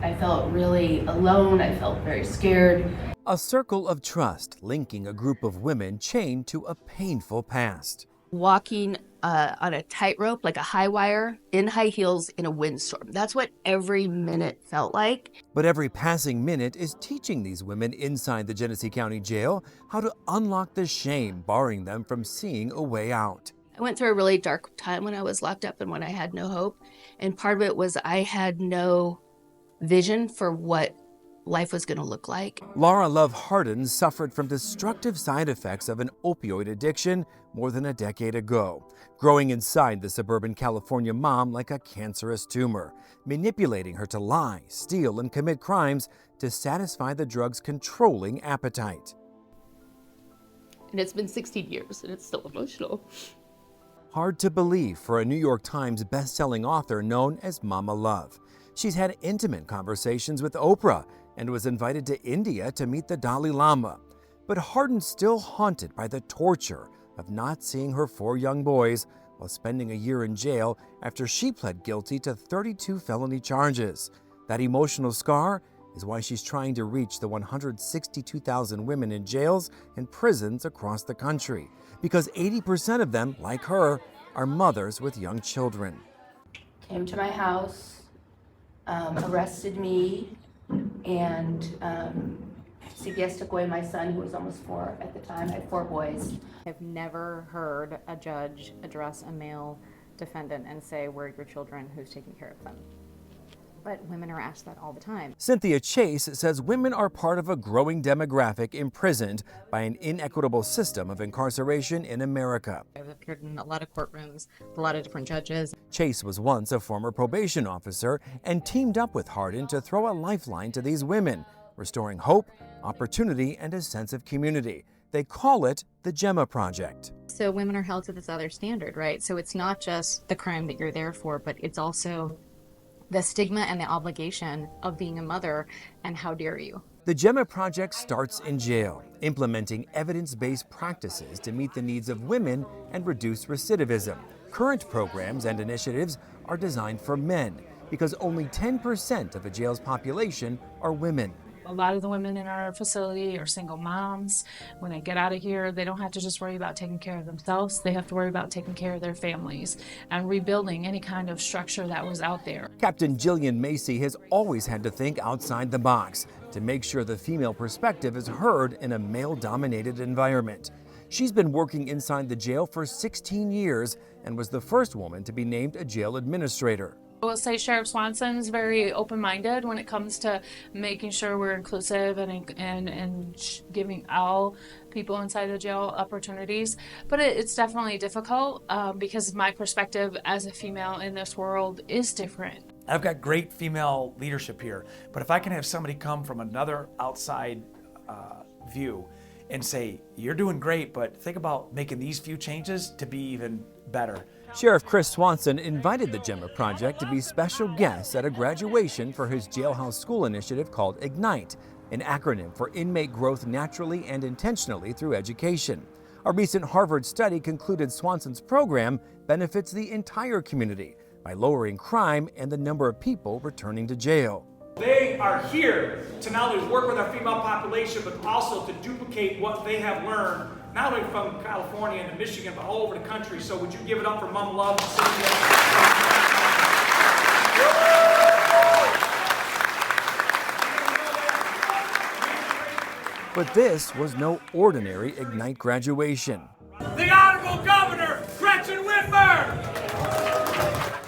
I felt really alone. I felt very scared. A circle of trust linking a group of women chained to a painful past. Walking on a tightrope, like a high wire, in high heels in a windstorm. That's what every minute felt like. But every passing minute is teaching these women inside the Genesee County Jail how to unlock the shame barring them from seeing a way out. I went through a really dark time when I was locked up and when I had no hope. And part of it was I had no vision for what life was going to look like. Lara Love Hardin suffered from destructive side effects of an opioid addiction more than a decade ago, growing inside the suburban California mom like a cancerous tumor, manipulating her to lie, steal, and commit crimes to satisfy the drug's controlling appetite. And it's been 16 years and it's still emotional. Hard to believe for a New York Times best-selling author known as Mama Love. She's had intimate conversations with Oprah and was invited to India to meet the Dalai Lama. But Hardin's still haunted by the torture of not seeing her 4 young boys while spending a year in jail after she pled guilty to 32 felony charges. That emotional scar is why she's trying to reach the 162,000 women in jails and prisons across the country, because 80% of them, like her, are mothers with young children. Came to my house, arrested me, and CPS took away my son, who was almost 4 at the time. I had 4 boys. I've never heard a judge address a male defendant and say, "Where are your children? Who's taking care of them?" But women are asked that all the time. Cynthia Chase says women are part of a growing demographic imprisoned by an inequitable system of incarceration in America. I've appeared in a lot of courtrooms, with a lot of different judges. Chase was once a former probation officer and teamed up with Hardin to throw a lifeline to these women, restoring hope, opportunity, and a sense of community. They call it the Gemma Project. So women are held to this other standard, right? So it's not just the crime that you're there for, but it's also the stigma and the obligation of being a mother, and how dare you. The Gemma Project starts in jail, implementing evidence-based practices to meet the needs of women and reduce recidivism. Current programs and initiatives are designed for men because only 10% of a jail's population are women. A lot of the women in our facility are single moms. When they get out of here, they don't have to just worry about taking care of themselves. They have to worry about taking care of their families and rebuilding any kind of structure that was out there. Captain Jillian Macy has always had to think outside the box to make sure the female perspective is heard in a male-dominated environment. She's been working inside the jail for 16 years and was the first woman to be named a jail administrator. I will say Sheriff Swanson's very open-minded when it comes to making sure we're inclusive and giving all people inside the jail opportunities. But it's definitely difficult because my perspective as a female in this world is different. I've got great female leadership here, but if I can have somebody come from another outside view and say, "You're doing great, but think about making these few changes to be even better." Sheriff Chris Swanson invited the Gemma Project to be special guests at a graduation for his jailhouse school initiative called Ignite, an acronym for inmate growth naturally and intentionally through education. A recent Harvard study concluded Swanson's program benefits the entire community by lowering crime and the number of people returning to jail. They are here to not only work with our female population, but also to duplicate what they have learned, not only from California and Michigan, but all over the country. So would you give it up for Mama Love and Cynthia? But this was no ordinary Ignite graduation. The Honorable Governor Gretchen Whitmer!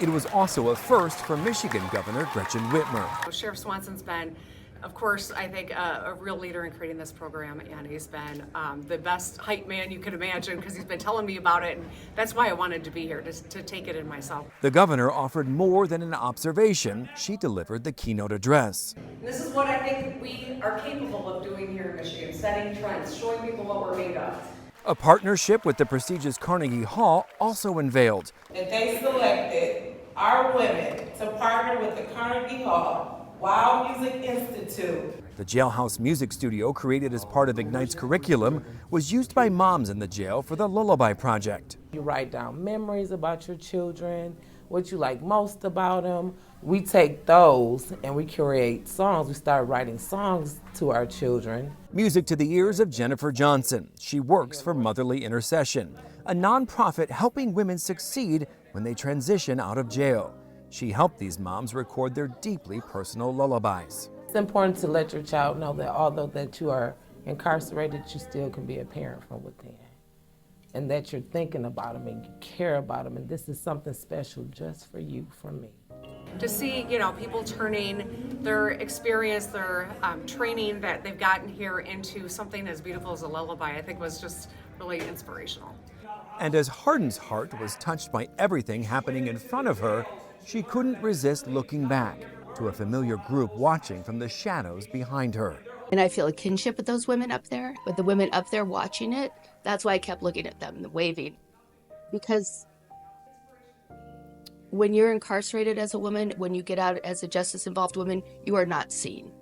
It was also a first for Michigan Governor Gretchen Whitmer. Sheriff Swanson's been, of course, I think a real leader in creating this program, and he's been the best hype man you could imagine because he's been telling me about it, and that's why I wanted to be here, to take it in myself. The governor offered more than an observation. She delivered the keynote address. This is what I think we are capable of doing here in Michigan, setting trends, showing people what we're made of. A partnership with the prestigious Carnegie Hall also unveiled. That they selected our women to partner with the Carnegie Hall Wild Music Institute. The jailhouse music studio, created as part of Ignite's curriculum, was used by moms in the jail for the Lullaby Project. You write down memories about your children, what you like most about them. We take those and we create songs. We start writing songs to our children. Music to the ears of Jennifer Johnson. She works for Motherly Intercession, a nonprofit helping women succeed when they transition out of jail. She helped these moms record their deeply personal lullabies. It's important to let your child know that although that you are incarcerated, you still can be a parent from within. And that you're thinking about them and you care about them, and this is something special just for you, for me. To see, people turning their experience, their training that they've gotten here into something as beautiful as a lullaby, I think was just really inspirational. And as Hardin's heart was touched by everything happening in front of her, she couldn't resist looking back to a familiar group watching from the shadows behind her. And I feel a kinship with those women up there, with the women up there watching it. That's why I kept looking at them and waving. Because when you're incarcerated as a woman, when you get out as a justice-involved woman, you are not seen.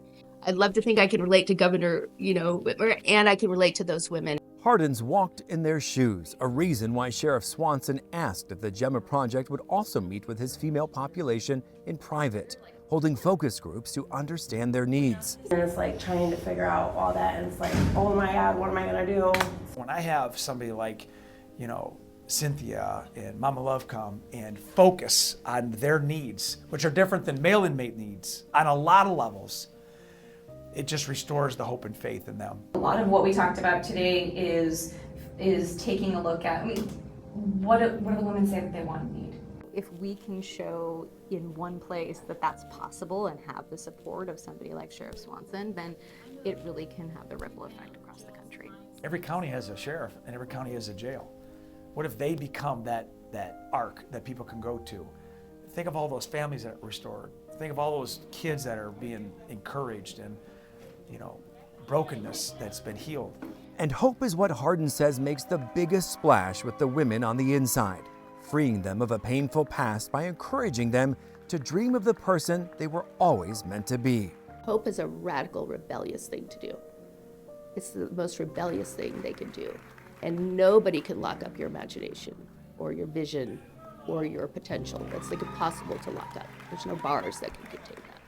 I'd love to think I can relate to Governor, Whitmer, and I can relate to those women. Hardins walked in their shoes, a reason why Sheriff Swanson asked if the Gemma Project would also meet with his female population in private, holding focus groups to understand their needs. And it's like trying to figure out all that, and it's like, oh my God, what am I gonna do? When I have somebody like, Cynthia and Mama Love come and focus on their needs, which are different than male inmate needs on a lot of levels, it just restores the hope and faith in them. A lot of what we talked about today is taking a look at, what do the women say that they want and need? If we can show in one place that that's possible and have the support of somebody like Sheriff Swanson, then it really can have the ripple effect across the country. Every county has a sheriff and every county has a jail. What if they become that arc that people can go to? Think of all those families that are restored. Think of all those kids that are being encouraged and, brokenness that's been healed. And hope is what Hardin says makes the biggest splash with the women on the inside, freeing them of a painful past by encouraging them to dream of the person they were always meant to be. Hope is a radical, rebellious thing to do. It's the most rebellious thing they can do. And nobody can lock up your imagination or your vision or your potential. That's like impossible to lock up. There's no bars that can contain that.